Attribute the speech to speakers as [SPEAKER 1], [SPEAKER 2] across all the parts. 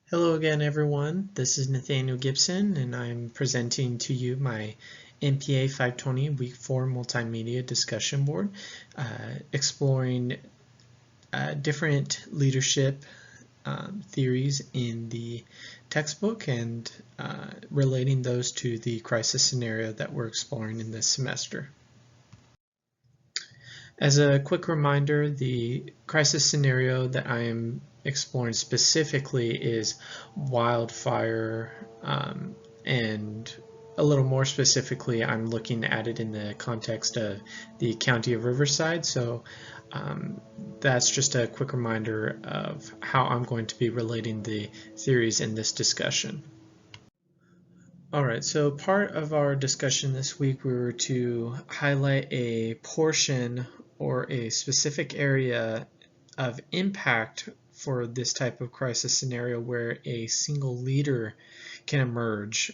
[SPEAKER 1] Hello again, everyone. This is Nathaniel Gibson, and I'm presenting to you my MP540 Week 4 Multimedia Discussion Board, exploring different leadership theories in the textbook and relating those to the crisis scenario that we're exploring in this semester. As a quick reminder, the crisis scenario that I am exploring specifically is wildfire, and a little more specifically, I'm looking at it in the context of the county of Riverside. So that's just a quick reminder of how I'm going to be relating the theories in this discussion. Alright, so part of our discussion this week, we were to highlight a portion or a specific area of impact for this type of crisis scenario where a single leader can emerge.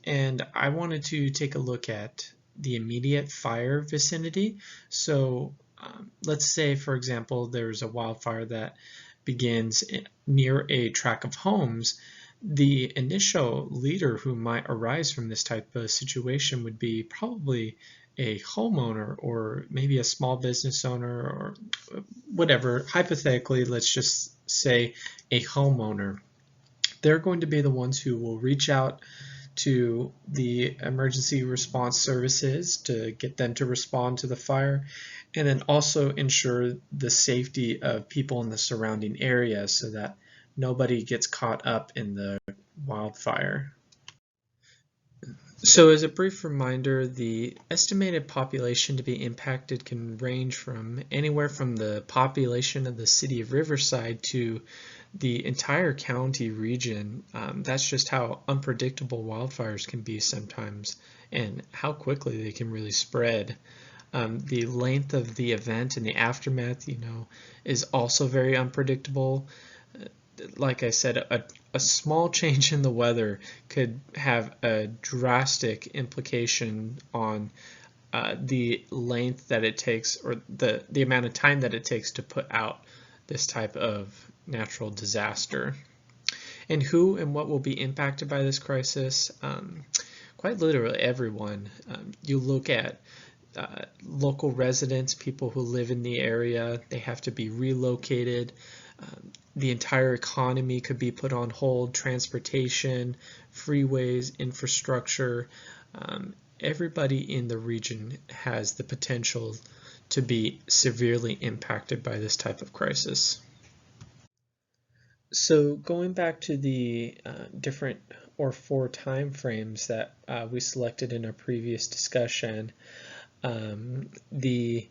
[SPEAKER 1] And I wanted to take a look at the immediate fire vicinity. So let's say, for example, there's a wildfire that begins near a tract of homes. The initial leader who might arise from this type of situation would be probably a homeowner or maybe a small business owner or whatever. Hypothetically, let's just say a homeowner. They're going to be the ones who will reach out to the emergency response services to get them to respond to the fire, and then also ensure the safety of people in the surrounding area so that nobody gets caught up in the wildfire. So as a brief reminder, the estimated population to be impacted can range from anywhere from the population of the city of Riverside to the entire county region. That's just how unpredictable wildfires can be sometimes and how quickly they can really spread. The length of the event and the aftermath, is also very unpredictable. Like I said, a small change in the weather could have a drastic implication on the length that it takes, or the amount of time that it takes to put out this type of natural disaster. And who and what will be impacted by this crisis? Quite literally everyone. You look at local residents, people who live in the area, they have to be relocated. The entire economy could be put on hold, transportation, freeways, infrastructure. Everybody in the region has the potential to be severely impacted by this type of crisis. So going back to the different or 4 time frames that we selected in our previous discussion, the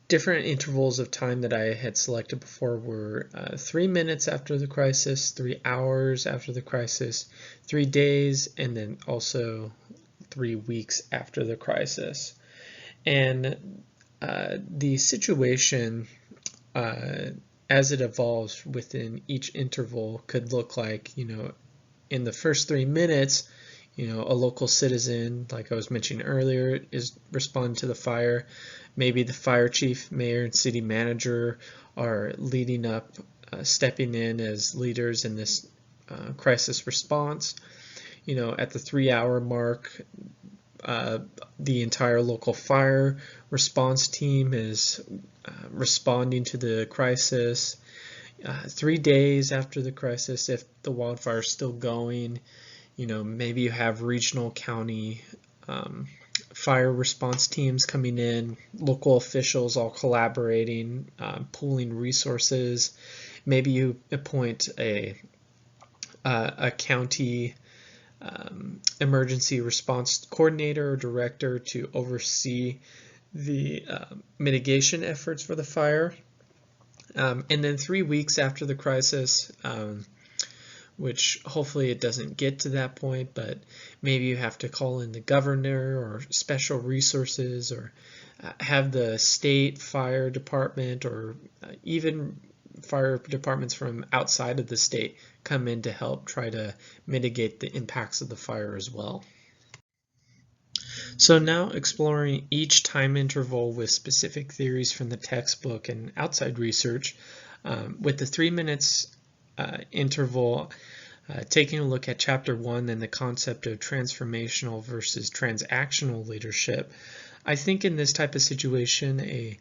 [SPEAKER 1] different intervals of time that I had selected before were 3 minutes after the crisis, 3 hours after the crisis, 3 days, and then also 3 weeks after the crisis. And the situation, as it evolves within each interval, could look like, in the first 3 minutes, a local citizen, like I was mentioning earlier, is responding to the fire. Maybe the fire chief, mayor, and city manager are leading up, stepping in as leaders in this crisis response. At the 3-hour mark, the entire local fire response team is responding to the crisis. 3 days after the crisis, if the wildfire is still going, maybe you have regional, county fire response teams coming in, local officials all collaborating, pooling resources. Maybe you appoint a county emergency response coordinator or director to oversee the mitigation efforts for the fire. And then 3 weeks after the crisis, which hopefully it doesn't get to that point, but maybe you have to call in the governor or special resources, or have the state fire department or even fire departments from outside of the state come in to help try to mitigate the impacts of the fire as well. So now exploring each time interval with specific theories from the textbook and outside research, with the 3 minutes interval, taking a look at Chapter 1 and the concept of transformational versus transactional leadership, I think in this type of situation, a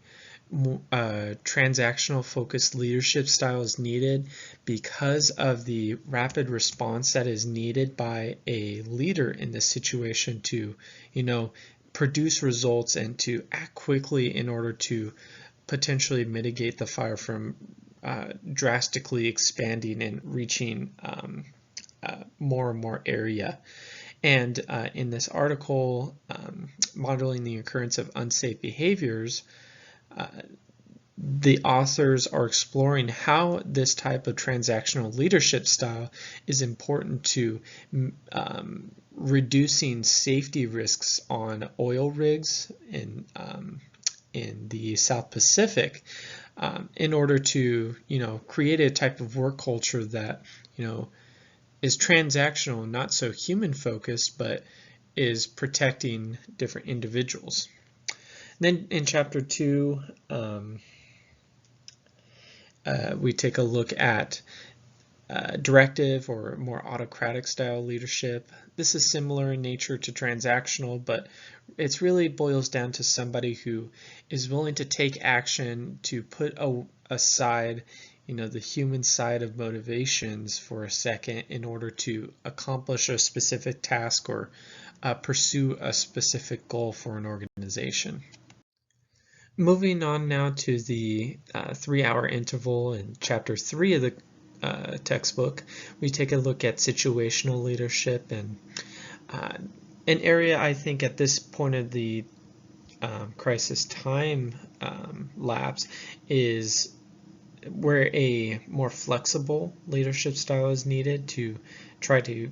[SPEAKER 1] transactional focused leadership style is needed because of the rapid response that is needed by a leader in this situation to, produce results and to act quickly in order to potentially mitigate the fire from drastically expanding and reaching more and more area. And in this article, modeling the occurrence of unsafe behaviors, the authors are exploring how this type of transactional leadership style is important to reducing safety risks on oil rigs in the South Pacific, in order to create a type of work culture that is transactional, not so human focused, but is protecting different individuals. And then in Chapter 2, we take a look at directive or more autocratic style leadership. This is similar in nature to transactional, but it really boils down to somebody who is willing to take action, to put aside the human side of motivations for a second in order to accomplish a specific task or pursue a specific goal for an organization. Moving on now to the 3-hour interval in Chapter 3 of the textbook, we take a look at situational leadership, and an area I think at this point of the crisis time lapse is where a more flexible leadership style is needed to try to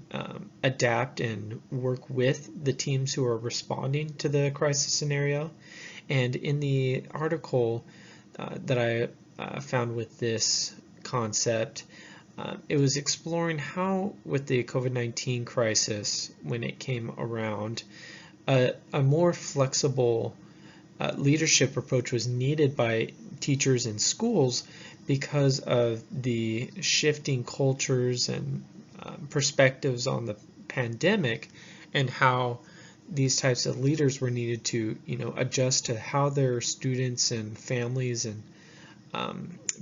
[SPEAKER 1] adapt and work with the teams who are responding to the crisis scenario. And in the article that I found with this concept, it was exploring how, with the COVID-19 crisis, when it came around, a more flexible leadership approach was needed by teachers in schools because of the shifting cultures and perspectives on the pandemic, and how these types of leaders were needed to adjust to how their students and families and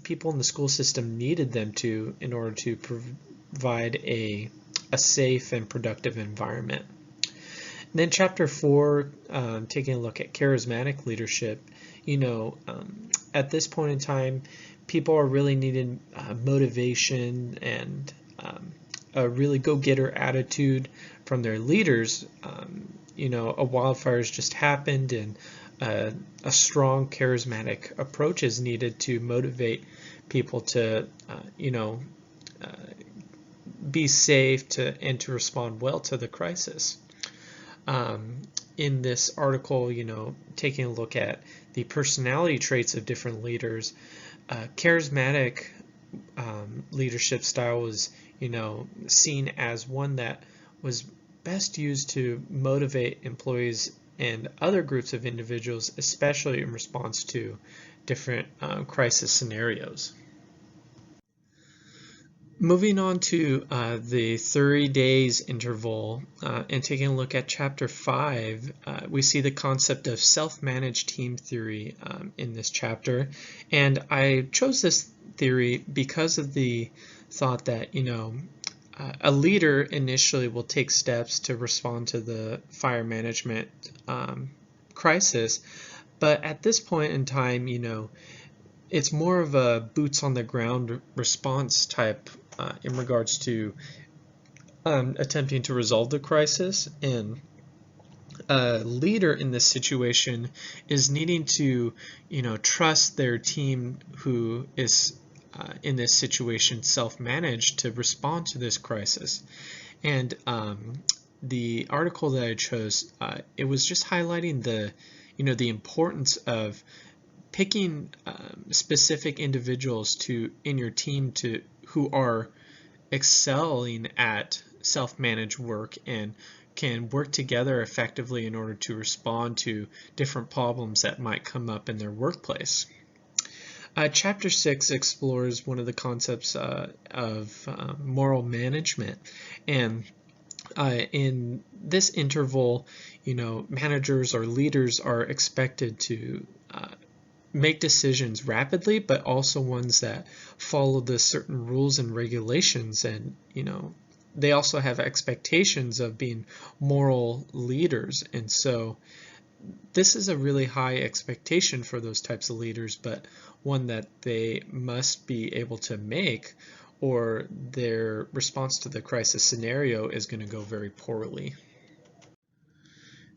[SPEAKER 1] people in the school system needed them to in order to provide a safe and productive environment. And then Chapter 4, taking a look at charismatic leadership, at this point in time, people are really needing motivation and a really go-getter attitude from their leaders. A wildfire has just happened, and a strong charismatic approach is needed to motivate people to, be safe and to respond well to the crisis. In this article, taking a look at the personality traits of different leaders, charismatic leadership style was, seen as one that was best used to motivate employees and other groups of individuals, especially in response to different crisis scenarios. Moving on to the 30 days interval and taking a look at Chapter 5, we see the concept of self-managed team theory in this chapter. And I chose this theory because of the thought that, a leader initially will take steps to respond to the fire management crisis. But at this point in time, it's more of a boots on the ground response type in regards to attempting to resolve the crisis. And a leader in this situation is needing to, trust their team who is in this situation self-managed to respond to this crisis. And the article that I chose, it was just highlighting the importance of picking specific individuals in your team who are excelling at self-managed work and can work together effectively in order to respond to different problems that might come up in their workplace. Chapter 6 explores one of the concepts of moral management. And in this interval, managers or leaders are expected to make decisions rapidly, but also ones that follow the certain rules and regulations. And, they also have expectations of being moral leaders. And so this is a really high expectation for those types of leaders, but one that they must be able to make, or their response to the crisis scenario is going to go very poorly.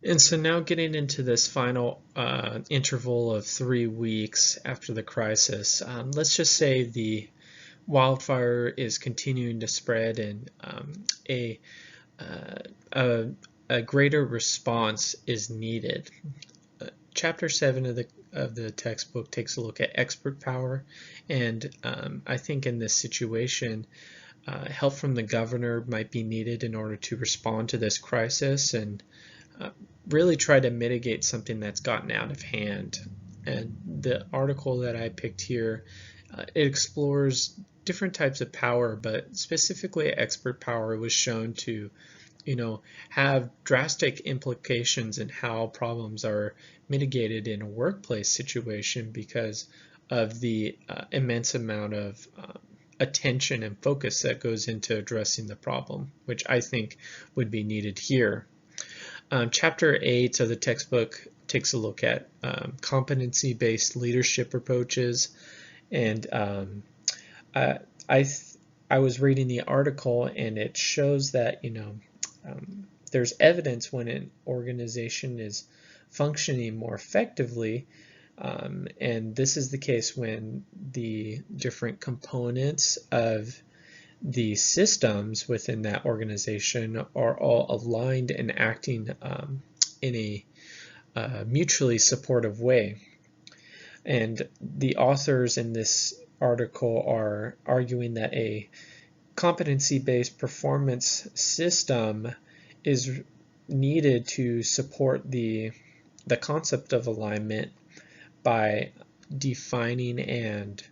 [SPEAKER 1] And so now getting into this final interval of 3 weeks after the crisis, let's just say the wildfire is continuing to spread, and a greater response is needed. Chapter 7 of the textbook takes a look at expert power, and I think in this situation, help from the governor might be needed in order to respond to this crisis and really try to mitigate something that's gotten out of hand. And the article that I picked here, it explores different types of power, but specifically expert power was shown to have drastic implications in how problems are mitigated in a workplace situation because of the immense amount of attention and focus that goes into addressing the problem, which I think would be needed here. Chapter 8 of the textbook takes a look at competency-based leadership approaches, and I was reading the article, and it shows that there's evidence when an organization is functioning more effectively, and this is the case when the different components of the systems within that organization are all aligned and acting in a mutually supportive way. And the authors in this article are arguing that a competency-based performance system is needed to support the concept of alignment by defining and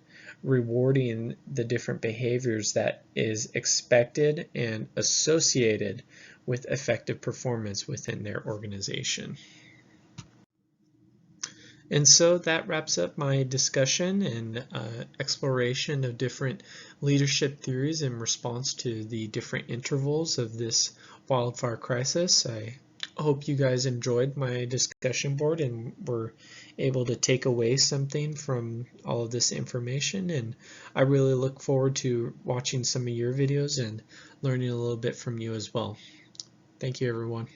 [SPEAKER 1] rewarding the different behaviors that is expected and associated with effective performance within their organization. And so that wraps up my discussion and exploration of different leadership theories in response to the different intervals of this wildfire crisis. I hope you guys enjoyed my discussion board and were able to take away something from all of this information. And I really look forward to watching some of your videos and learning a little bit from you as well. Thank you, everyone.